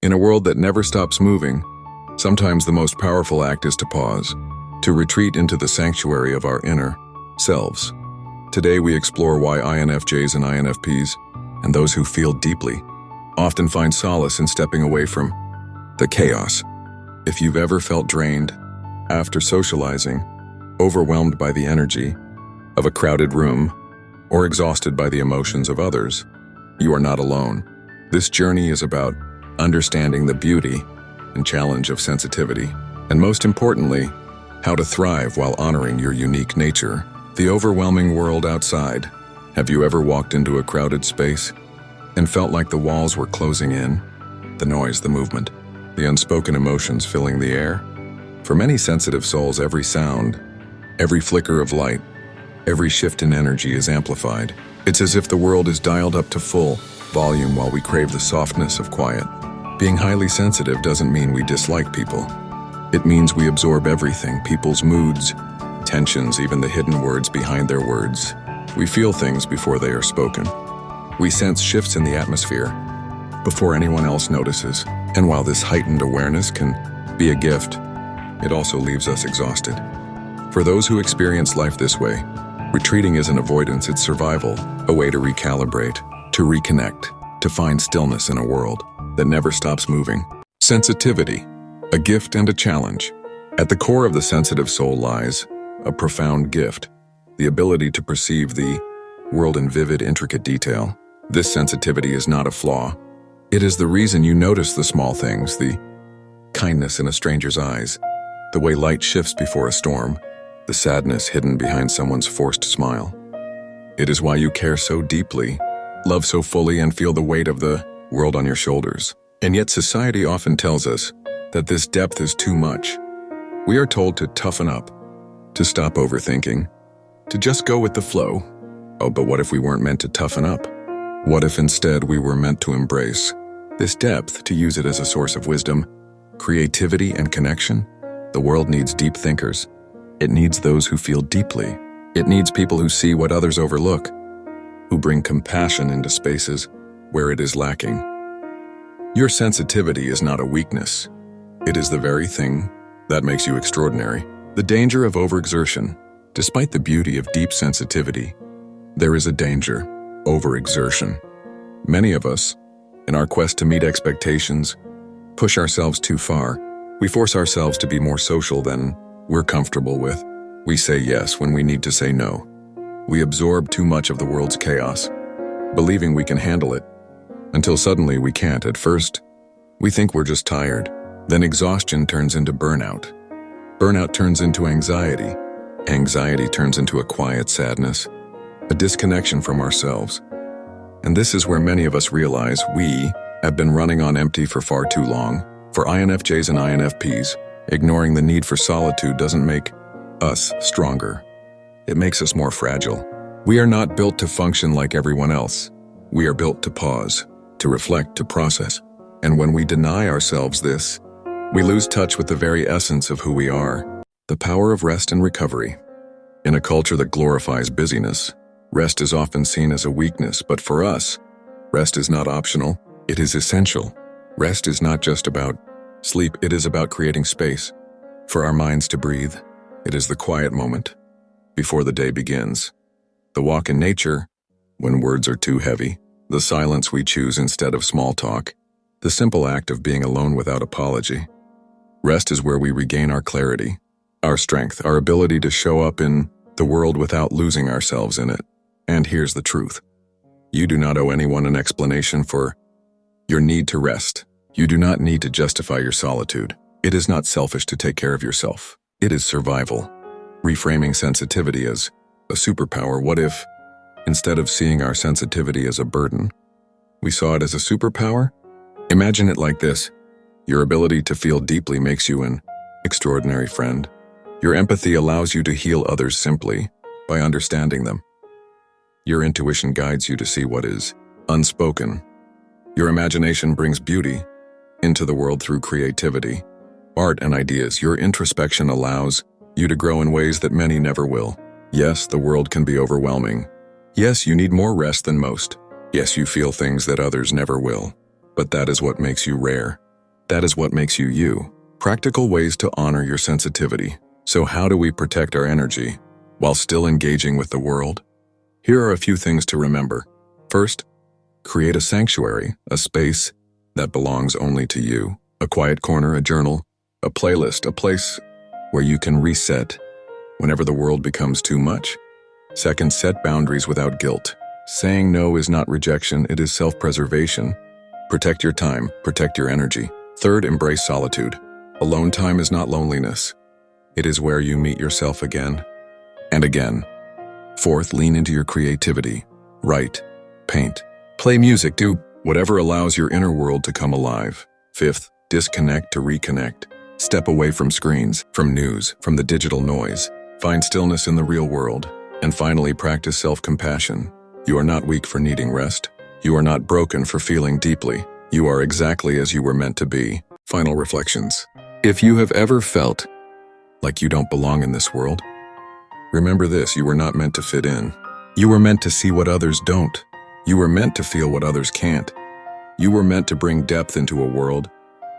In a world that never stops moving, sometimes the most powerful act is to pause, to retreat into the sanctuary of our inner selves. Today we explore why INFJs and INFPs, and those who feel deeply, often find solace in stepping away from the chaos. If you've ever felt drained after socializing, overwhelmed by the energy of a crowded room, or exhausted by the emotions of others, you are not alone. This journey is about understanding the beauty and challenge of sensitivity, and most importantly, how to thrive while honoring your unique nature. The overwhelming world outside. Have you ever walked into a crowded space and felt like the walls were closing in? The noise, the movement, the unspoken emotions filling the air? For many sensitive souls, every sound, every flicker of light, every shift in energy is amplified. It's as if the world is dialed up to full volume while we crave the softness of quiet. Being highly sensitive doesn't mean we dislike people. It means we absorb everything, people's moods, tensions, even the hidden words behind their words. We feel things before they are spoken. We sense shifts in the atmosphere before anyone else notices. And while this heightened awareness can be a gift, it also leaves us exhausted. For those who experience life this way, retreating isn't avoidance, it's survival, a way to recalibrate, to reconnect, to find stillness in a world that never stops moving. Sensitivity, a gift and a challenge. At the core of the sensitive soul lies a profound gift, the ability to perceive the world in vivid, intricate detail. This sensitivity is not a flaw. It is the reason you notice the small things, the kindness in a stranger's eyes, the way light shifts before a storm, the sadness hidden behind someone's forced smile. It is why you care so deeply, love so fully, and feel the weight of the world on your shoulders. And yet society often tells us that this depth is too much. We are told to toughen up, to stop overthinking, to just go with the flow. Oh, but what if we weren't meant to toughen up? What if instead we were meant to embrace this depth, to use it as a source of wisdom, creativity, and connection? The world needs deep thinkers. It needs those who feel deeply. It needs people who see what others overlook, who bring compassion into spaces where it is lacking. Your sensitivity is not a weakness. It is the very thing that makes you extraordinary. The danger of overexertion. Despite the beauty of deep sensitivity, there is a danger: overexertion. Many of us, in our quest to meet expectations, push ourselves too far. We force ourselves to be more social than we're comfortable with. We say yes when we need to say no. We absorb too much of the world's chaos, believing we can handle it, until suddenly we can't. At first, we think we're just tired. Then exhaustion turns into burnout. Burnout turns into anxiety. Anxiety turns into a quiet sadness, a disconnection from ourselves. And this is where many of us realize we have been running on empty for far too long. For INFJs and INFPs, ignoring the need for solitude doesn't make us stronger. It makes us more fragile. We are not built to function like everyone else. We are built to pause, to reflect, to process. And when we deny ourselves this, we lose touch with the very essence of who we are. The power of rest and recovery. In a culture that glorifies busyness, rest is often seen as a weakness, but for us, rest is not optional, it is essential. Rest is not just about sleep, it is about creating space for our minds to breathe. It is the quiet moment before the day begins. The walk in nature when words are too heavy. The silence we choose instead of small talk. The simple act of being alone without apology. Rest is where we regain our clarity, our strength, our ability to show up in the world without losing ourselves in it. And here's the truth. You do not owe anyone an explanation for your need to rest. You do not need to justify your solitude. It is not selfish to take care of yourself. It is survival. Reframing sensitivity as a superpower. What if, instead of seeing our sensitivity as a burden, we saw it as a superpower? Imagine it like this. Your ability to feel deeply makes you an extraordinary friend. Your empathy allows you to heal others simply by understanding them. Your intuition guides you to see what is unspoken. Your imagination brings beauty into the world through creativity, art, and ideas. Your introspection allows you to grow in ways that many never will. Yes, the world can be overwhelming. Yes, you need more rest than most. Yes, you feel things that others never will. But that is what makes you rare. That is what makes you you. Practical ways to honor your sensitivity. So how do we protect our energy while still engaging with the world? Here are a few things to remember. First, create a sanctuary, a space that belongs only to you. A quiet corner, a journal, a playlist, a place where you can reset whenever the world becomes too much. Second, set boundaries without guilt. Saying no is not rejection, it is self-preservation. Protect your time, protect your energy. Third, embrace solitude. Alone time is not loneliness. It is where you meet yourself again and again. Fourth, lean into your creativity. Write, paint, play music, do whatever allows your inner world to come alive. Fifth, disconnect to reconnect. Step away from screens, from news, from the digital noise. Find stillness in the real world. And finally, practice self-compassion. You are not weak for needing rest. You are not broken for feeling deeply. You are exactly as you were meant to be. Final reflections. If you have ever felt like you don't belong in this world, remember this: you were not meant to fit in. You were meant to see what others don't. You were meant to feel what others can't. You were meant to bring depth into a world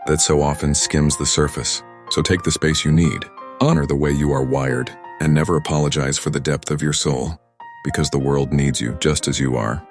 that so often skims the surface. So take the space you need. Honor the way you are wired, and never apologize for the depth of your soul, because the world needs you just as you are.